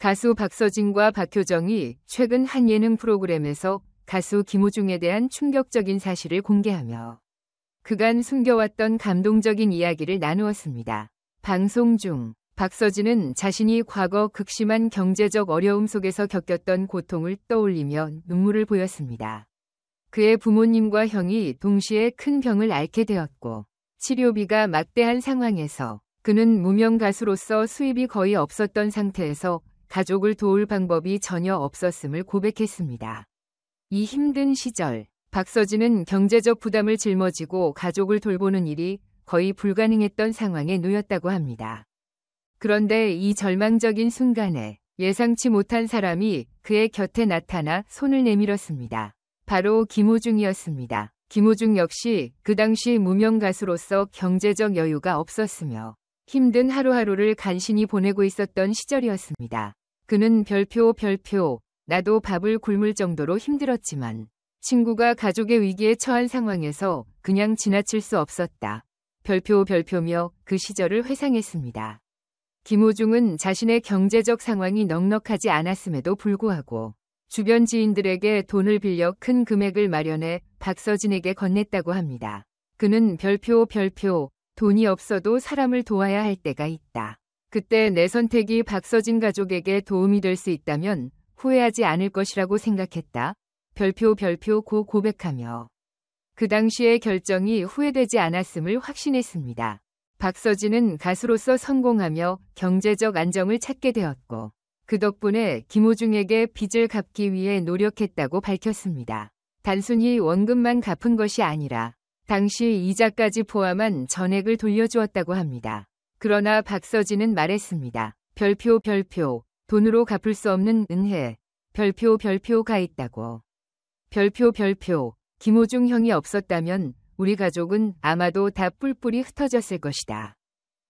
가수 박서진과 박효정이 최근 한 예능 프로그램에서 가수 김호중에 대한 충격적인 사실을 공개하며 그간 숨겨왔던 감동적인 이야기를 나누었습니다. 방송 중 박서진은 자신이 과거 극심한 경제적 어려움 속에서 겪었던 고통을 떠올리며 눈물을 보였습니다. 그의 부모님과 형이 동시에 큰 병을 앓게 되었고 치료비가 막대한 상황에서 그는 무명 가수로서 수입이 거의 없었던 상태에서 가족을 도울 방법이 전혀 없었음을 고백했습니다. 이 힘든 시절, 박서진은 경제적 부담을 짊어지고 가족을 돌보는 일이 거의 불가능했던 상황에 놓였다고 합니다. 그런데 이 절망적인 순간에 예상치 못한 사람이 그의 곁에 나타나 손을 내밀었습니다. 바로 김호중이었습니다. 김호중 역시 그 당시 무명 가수로서 경제적 여유가 없었으며 힘든 하루하루를 간신히 보내고 있었던 시절이었습니다. 그는 별표 나도 밥을 굶을 정도로 힘들었지만 친구가 가족의 위기에 처한 상황에서 그냥 지나칠 수 없었다. 별표며 그 시절을 회상했습니다. 김호중은 자신의 경제적 상황이 넉넉하지 않았음에도 불구하고 주변 지인들에게 돈을 빌려 큰 금액을 마련해 박서진에게 건넸다고 합니다. 그는 별표 돈이 없어도 사람을 도와야 할 때가 있다. 그때 내 선택이 박서진 가족에게 도움이 될 수 있다면 후회하지 않을 것이라고 생각했다. 별표 고 고백하며 그 당시의 결정이 후회되지 않았음을 확신했습니다. 박서진은 가수로서 성공하며 경제적 안정을 찾게 되었고 그 덕분에 김호중에게 빚을 갚기 위해 노력했다고 밝혔습니다. 단순히 원금만 갚은 것이 아니라 당시 이자까지 포함한 전액을 돌려주었다고 합니다. 그러나 박서진은 말했습니다. 별표 돈으로 갚을 수 없는 은혜 별표가 있다고. 별표 김호중 형이 없었다면 우리 가족은 아마도 다 뿔뿔이 흩어졌을 것이다.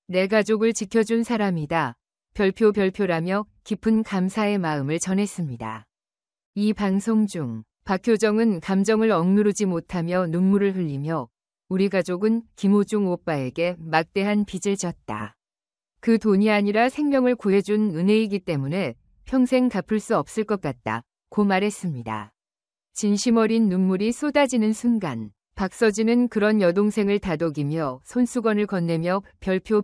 내 가족을 지켜준 사람이다. 별표라며 깊은 감사의 마음을 전했습니다. 이 방송 중 박효정은 감정을 억누르지 못하며 눈물을 흘리며 우리 가족은 김호중 오빠에게 막대한 빚을 졌다. 그 돈이 아니라 생명을 구해준 은혜이기 때문에 평생 갚을 수 없을 것 같다. 고 말했습니다. 진심 어린 눈물이 쏟아지는 순간 박서진은 그런 여동생을 다독이며 손수건을 건네며 별표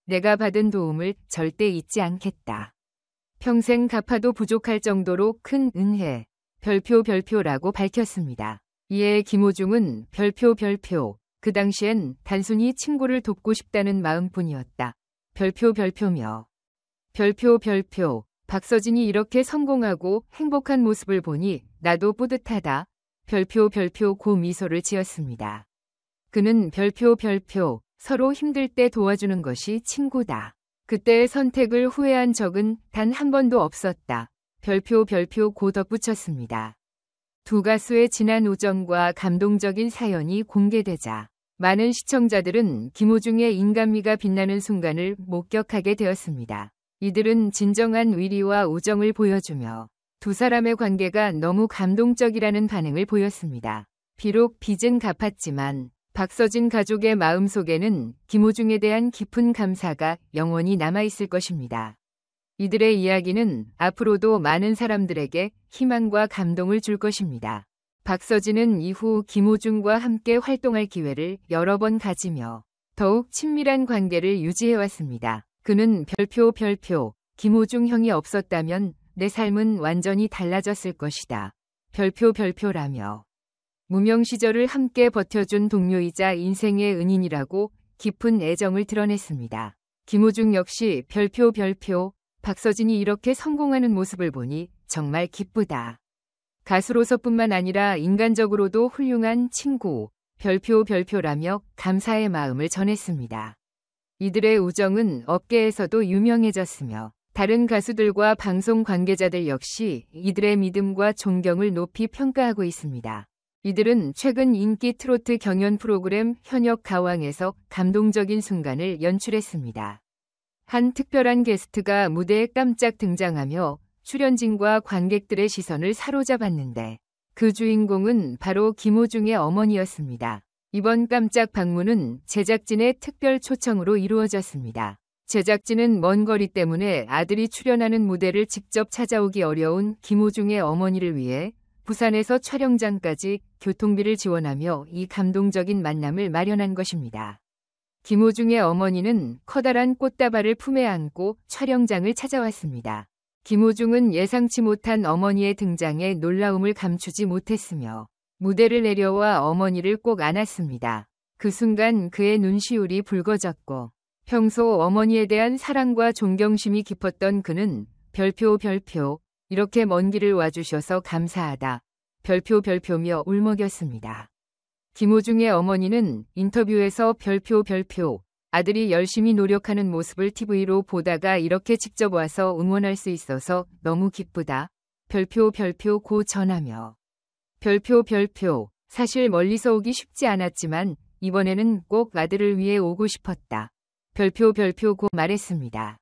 내가 받은 도움을 절대 잊지 않겠다. 평생 갚아도 부족할 정도로 큰 은혜 별표라고 밝혔습니다. 이에 김호중은 별표 그 당시엔 단순히 친구를 돕고 싶다는 마음뿐이었다. 별표며 별표 박서진이 이렇게 성공하고 행복한 모습을 보니 나도 뿌듯하다. 별표 고 미소를 지었습니다. 그는 별표 서로 힘들 때 도와주는 것이 친구다. 그때의 선택을 후회한 적은 단 한 번도 없었다. 별표 고 덧붙였습니다. 두 가수의 진한 우정과 감동적인 사연이 공개되자 많은 시청자들은 김호중의 인간미가 빛나는 순간을 목격하게 되었습니다. 이들은 진정한 위리와 우정을 보여주며 두 사람의 관계가 너무 감동적이라는 반응을 보였습니다. 비록 빚은 갚았지만 박서진 가족의 마음속에는 김호중에 대한 깊은 감사가 영원히 남아있을 것입니다. 이들의 이야기는 앞으로도 많은 사람들에게 희망과 감동을 줄 것입니다. 박서진은 이후 김호중과 함께 활동할 기회를 여러 번 가지며 더욱 친밀한 관계를 유지해왔습니다. 그는 별표 김호중 형이 없었다면 내 삶은 완전히 달라졌을 것이다. 별표라며 무명 시절을 함께 버텨준 동료이자 인생의 은인이라고 깊은 애정을 드러냈습니다. 김호중 역시 별표 박서진이 이렇게 성공하는 모습을 보니 정말 기쁘다. 가수로서뿐만 아니라 인간적으로도 훌륭한 친구 별표라며 감사의 마음을 전했습니다. 이들의 우정은 업계에서도 유명해졌으며 다른 가수들과 방송 관계자들 역시 이들의 믿음과 존경을 높이 평가하고 있습니다. 이들은 최근 인기 트로트 경연 프로그램 현역 가왕에서 감동적인 순간을 연출했습니다. 한 특별한 게스트가 무대에 깜짝 등장하며 출연진과 관객들의 시선을 사로잡았는데 그 주인공은 바로 김호중의 어머니였습니다. 이번 깜짝 방문은 제작진의 특별 초청으로 이루어졌습니다. 제작진은 먼 거리 때문에 아들이 출연하는 무대를 직접 찾아오기 어려운 김호중의 어머니를 위해 부산에서 촬영장까지 교통비를 지원하며 이 감동적인 만남을 마련한 것입니다. 김호중의 어머니는 커다란 꽃다발을 품에 안고 촬영장을 찾아왔습니다. 김호중은 예상치 못한 어머니의 등장에 놀라움을 감추지 못했으며 무대를 내려와 어머니를 꼭 안았습니다. 그 순간 그의 눈시울이 붉어졌고 평소 어머니에 대한 사랑과 존경심이 깊었던 그는 별표 이렇게 먼 길을 와주셔서 감사하다. 별표며 울먹였습니다. 김호중의 어머니는 인터뷰에서 별표 아들이 열심히 노력하는 모습을 TV로 보다가 이렇게 직접 와서 응원할 수 있어서 너무 기쁘다. 별표 고 전하며 별표 사실 멀리서 오기 쉽지 않았지만 이번에는 꼭 아들을 위해 오고 싶었다. 별표 고 말했습니다.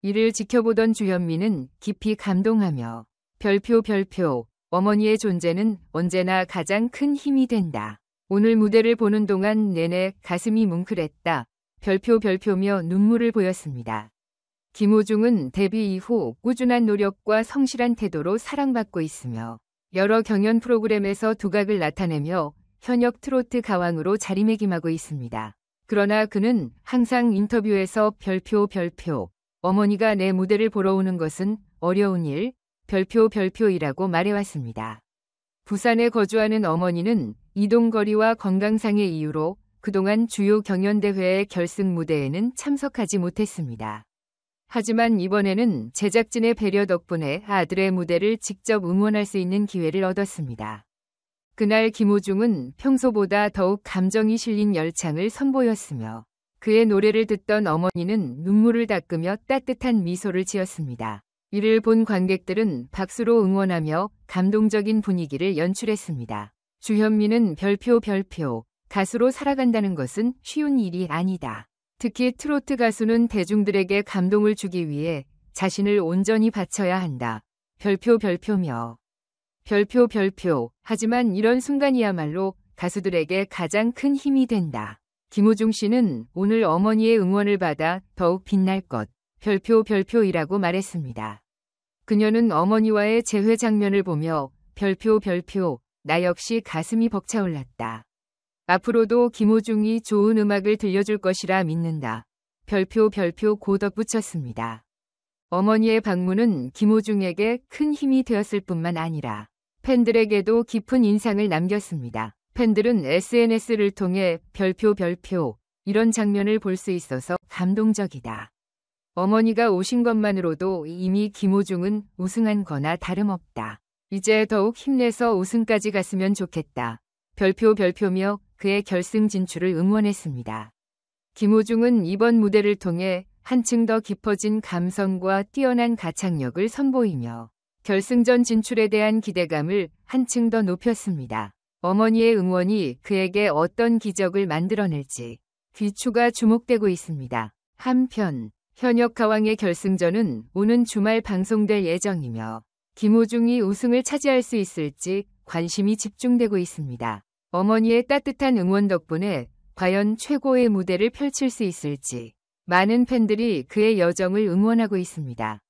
이를 지켜보던 주현미는 깊이 감동하며 별표 어머니의 존재는 언제나 가장 큰 힘이 된다. 오늘 무대를 보는 동안 내내 가슴이 뭉클했다. 별표며 눈물을 보였습니다. 김호중은 데뷔 이후 꾸준한 노력과 성실한 태도로 사랑받고 있으며 여러 경연 프로그램에서 두각을 나타내며 현역 트로트 가왕으로 자리매김하고 있습니다. 그러나 그는 항상 인터뷰에서 별표 어머니가 내 무대를 보러 오는 것은 어려운 일, 별표이라고 말해왔습니다. 부산에 거주하는 어머니는 이동거리와 건강상의 이유로 그동안 주요 경연대회의 결승 무대에는 참석하지 못했습니다. 하지만 이번에는 제작진의 배려 덕분에 아들의 무대를 직접 응원할 수 있는 기회를 얻었습니다. 그날 김호중은 평소보다 더욱 감정이 실린 열창을 선보였으며 그의 노래를 듣던 어머니는 눈물을 닦으며 따뜻한 미소를 지었습니다. 이를 본 관객들은 박수로 응원하며 감동적인 분위기를 연출했습니다. 주현미는 별표 가수로 살아간다는 것은 쉬운 일이 아니다. 특히 트로트 가수는 대중들에게 감동을 주기 위해 자신을 온전히 바쳐야 한다. 별표며 별표 하지만 이런 순간이야말로 가수들에게 가장 큰 힘이 된다. 김호중 씨는 오늘 어머니의 응원을 받아 더욱 빛날 것 별표이라고 말했습니다. 그녀는 어머니와의 재회 장면을 보며 별표 나 역시 가슴이 벅차올랐다. 앞으로도 김호중이 좋은 음악을 들려줄 것이라 믿는다. 별표 고 덧붙였습니다. 어머니의 방문은 김호중에게 큰 힘이 되었을 뿐만 아니라 팬들에게도 깊은 인상을 남겼습니다. 팬들은 SNS를 통해 별표 이런 장면을 볼 수 있어서 감동적이다. 어머니가 오신 것만으로도 이미 김호중은 우승한 거나 다름없다. 이제 더욱 힘내서 우승까지 갔으면 좋겠다. 별표며 그의 결승 진출을 응원했습니다. 김호중은 이번 무대를 통해 한층 더 깊어진 감성과 뛰어난 가창력을 선보이며 결승전 진출에 대한 기대감을 한층 더 높였습니다. 어머니의 응원이 그에게 어떤 기적을 만들어낼지 귀추가 주목되고 있습니다. 한편 현역 가왕의 결승전은 오는 주말 방송될 예정이며 김호중이 우승을 차지할 수 있을지 관심이 집중되고 있습니다. 어머니의 따뜻한 응원 덕분에 과연 최고의 무대를 펼칠 수 있을지 많은 팬들이 그의 여정을 응원하고 있습니다.